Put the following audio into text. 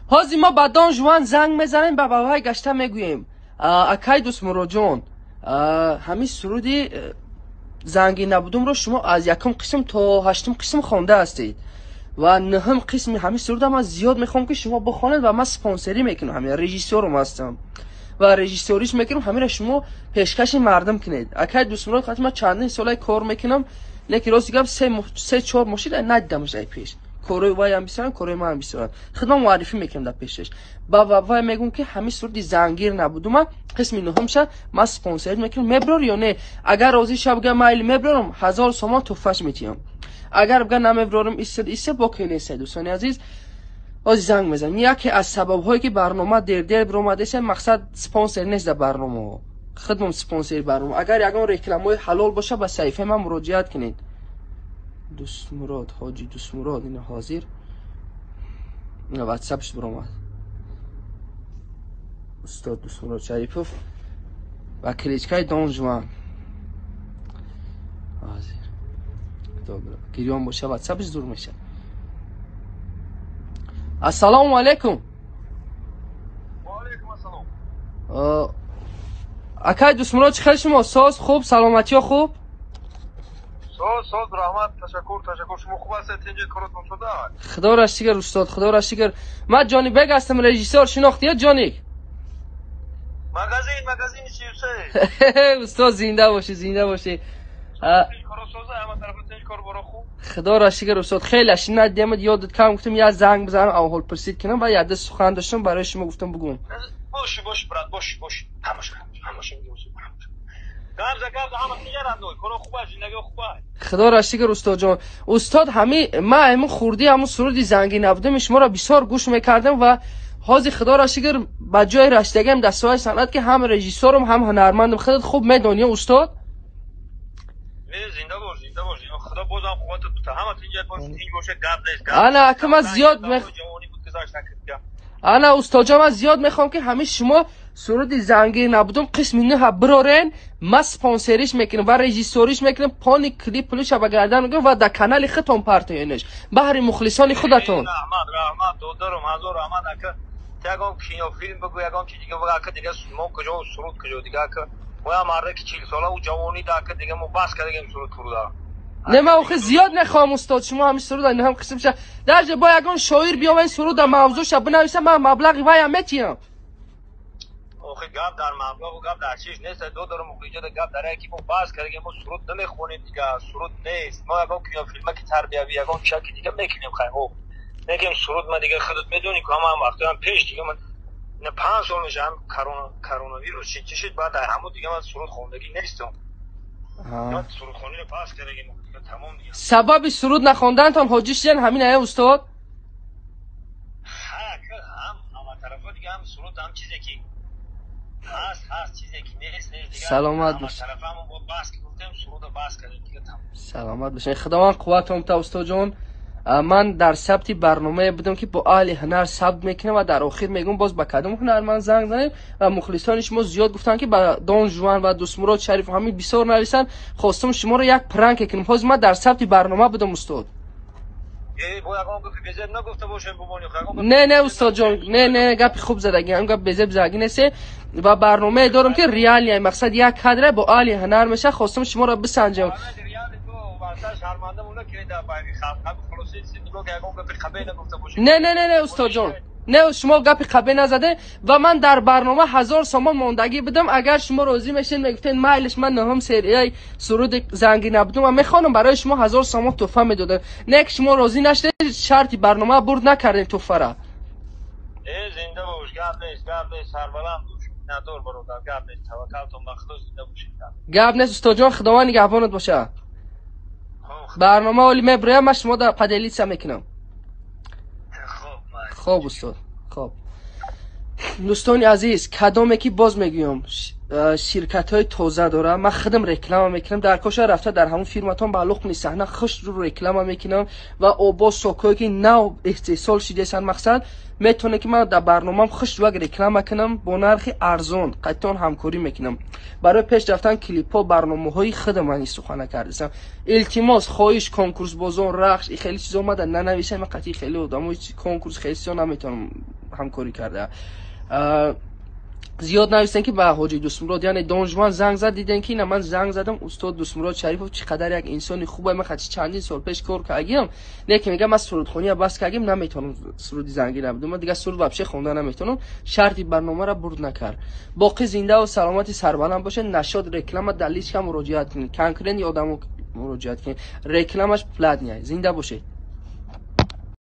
حاضی ما با دان جوان زنگ میزنیم با بابای گشته میگوییم اکای دوست مراجعان همین سرودی زنگی نبودم رو شما از یکم قسم تا هشتم قسم خوانده هستید و نهم قسم همین سرود من زیاد میخوام که شما بخوانید و من سپانسری میکنم، همین رژیسورم هستم و رژیسوریش میکنم، همین شما پیشکش مردم کنید. اکای دوست مراد خاطر من چندین سال کار میکنم، لیکن روزی گم 3-4 ماشین ندیدمش ای پیش کروی وای هم بیسرن کروی من هم بیسرن خدمت معرفی میکنم در پیشش با میگم که همین سرودی زنگیر نبودم من قسم نهم شد من سپانسر میکنم مبرور یا نه. اگر روزی شب گم مایل مبرورم 1000 سومان توفش میتیم، اگر بگم نمبرورم ایست با کنیسه دوستان عزیز از زنگ میزنم. یکی از سبب هایی که برنامه دیر برآمده است مقصد سپانسر نیست در برنامه، خدمت سپانسر برنامه. اگر یگان رکلامای حلال باشه به صفحه من مراجعت کنید. دوست مراد حاجی دوست مراد این حاضر نه واتساپش برآمد استاد دوست مراد شریفوف و کلیچکای دان جوان حاضر گریان باشه واتساپش دور میشه. السلام علیکم. و علیکم السلام. اکای دوست مراد چه خبر شما؟ ساز خوب، سلامتی ها خوب؟ ساز رحمت تشکر شما خوب هستید؟ اینجا کارتون شده؟ خدا را شکر استاد، خدا را شکر. من جانی بیگ هستم، رژیسور شناختی جانی؟ مگزین چی استاد زنده باشی. خدا را شکر استاد. خیلی اشین ندیدم یادت کردم گفتم یه زنگ بزنم اول پرسید کنم و یاد سخن داشتم برای شما گفتم بگم. باش برات باش همش میگم خدا را شکر استاد جان. استاد همین خوردی همون سرودی زنگی نبودم شما را بسیار گوش میکردم و حاضر خدا را شکر با جای رشتگیم در سوای صنعت که هم رژیسورم هم هنرمندم خودت خوب میدونی استاد. زنده باش خدا بازم قوت تو همه اینجا باشه گپ انا کما زیاد انا استاد جان من زیاد میخوام که همه شما سرودی زنگی نبودم قسم نه برارن ما سپانسریش میکنم و رژیسوریش میکنم پانی کلیپ پلوش به گردن میگم و در کانال خودتون پارتینش بهر مخلصان خودتون. رحمت دادرم حضور رحمت اکه تگام کینو فیلم بگو یگام چی دیگه بگو اکه دیگه ما کجا سرود کجا دیگه اکه ما مرده که 40 ساله و جوانی دا اکه دیگه ما بس کردیم سرود فرود نه من آخه زیاد نخوام استاد شما همین سرود نه هم قسم شه درجه با یگان شاعر بیام این سرود در موضوع شب بنویسم من مبلغی وای هم میتونم. آخه گپ در مبلغ و گپ در چیز نیست دو دارم مخریجه در گپ داره که ما باز کردیم ما سرود نمیخونیم دیگه سرود نیست ما یگان کیو فیلم که تربیوی یگان چکی دیگه میکنیم خیر او نگیم سرود ما دیگه خودت میدونی که هم وقتی هم پیش دیگه من نه 5 سال میشه هم کرونا ویروس چی شد بعد همون دیگه من سرود خوندگی نیستم. من سرود خوانی رو پاس کردیم دیگه تمام دیگه. سبب سرود نخوندن تان حاجیش جن همین आहे استاد. هم طرفا دیگه هم سرود هم چیزی که هست چیزی که نیست دیگه سلامت باش. طرفمون با باس که گفتم سرود باس کردیم دیگه تمام. سلامت باشین خداوند قوتم تا استاد جان. من در ثبت برنامه بودم که با اهل هنر ثبت میکنم و در آخر میگم باز با کدوم هنرمند زنگ زنیم و مخلصان شما زیاد گفتن که با دان جوان و دوست مراد شریف همین بسیار نویسن خواستم شما رو یک پرانک کنم. باز ما در ثبت برنامه بودم استاد. نه استاد جان نه گپ خوب زدگی هم گپ بزب زدگی نیست و برنامه دارم که ریالی مقصد یک کادر با اهل هنر میشه خواستم شما رو بسنجم. نه استاد جان نه شما گپ خبه نزده و من در برنامه 1000 سومان ماندگی بدم اگر شما راضی میشین میگفتین مایلش من نهم سریای سرود زنگی نبودم و میخوانم برای شما 1000 سومان تحفه میدادم نه که شما راضی نشدید شرطی برنامه برد نکردین تحفه را. زنده باش گپ نیست سربلند باش ندور برادر گپ نیست توکلتون به خدا زنده باشید. گپ نیست استاد جان خداوند نگهبانت باشه. برنامه ولی مبرم ما شما در پدیلی سم میکنم. خوب استاد خوب. دوستان عزیز کدامه که باز میگم شرکت های تازه داره من خودم رکلام میکنم در کاش رفته در همون فیلماتون بالغ می صحنه خوش رو رکلام میکنم و اوبا سوکوی که نو اتصال شده سن مقصد میتونه که من در برنامه‌ام خوش رو رکلام میکنم با نرخ ارزان قطعا همکاری میکنم برای پیش رفتن کلیپ ها برنامه‌های خودم من سخن کردم. التماس خواهش کنکورس بازار رقص خیلی چیزا اومدن ننویسم من قطعی خیلی آدمای کنکورس خیلی چیزا نمیتونم همکاری کرده. زیاد نوشتن که به حاجی دوستمراد یعنی دانشمند زنگ زد، دیدن که نه من زنگ زدم استاد دوستمراد شریفov چقدر یک انسانی خوبه، من خاطر چندین سال پیش کار کردم، لیکن میگم من سرودخونی بس کردم نمیتونم سرود زنگی نبودم، من دیگه سرود وابشه خوندن نمیتونم، شرطی برنامه را برد نکرد. باقی زنده و سلامتی سربلند باشه. نشاد رکلام دلیش که مراجعت کنید، کنکرین آدمو مراجعت کنید، رکلامش پلات نیست. زنده باشه.